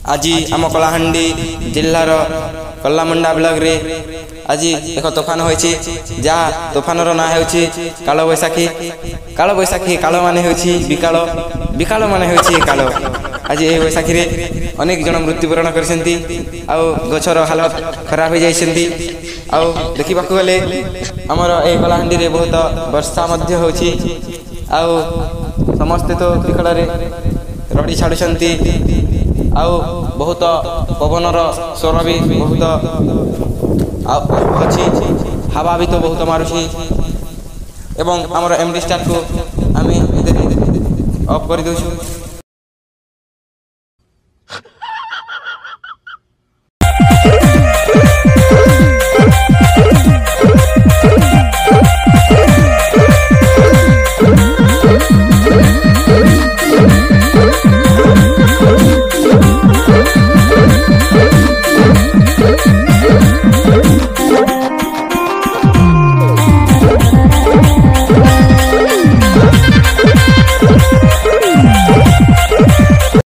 आज आम कलाहांडी जिलार कलामुंडा ब्लॉक रे आज एक तोफान होइछि जहाँ तोफानर ना होछि कालो बैसाखी। कालो बैसाखी कालो माने होछि बिकाल, बिकाल माने होछि कालो। आज ए बैसाखी रे अनेक जन मृत्युवरण करछन्ती आउ गछर हालत खराब हो जाइछन्ती। आउ देखिबाकू गले हमर ए कलाहांडी रे बहुत वर्षा मध्य होछि आउ समस्ते तो बिकल रे रड़ी छाड़ुछन्ती आउ बहुत पवनर स्वर भी बहुत अच्छी, हवा भी तो बहुत मारुछि एवं आमर एमडी स्टार को आम ऑफ कर दौछु।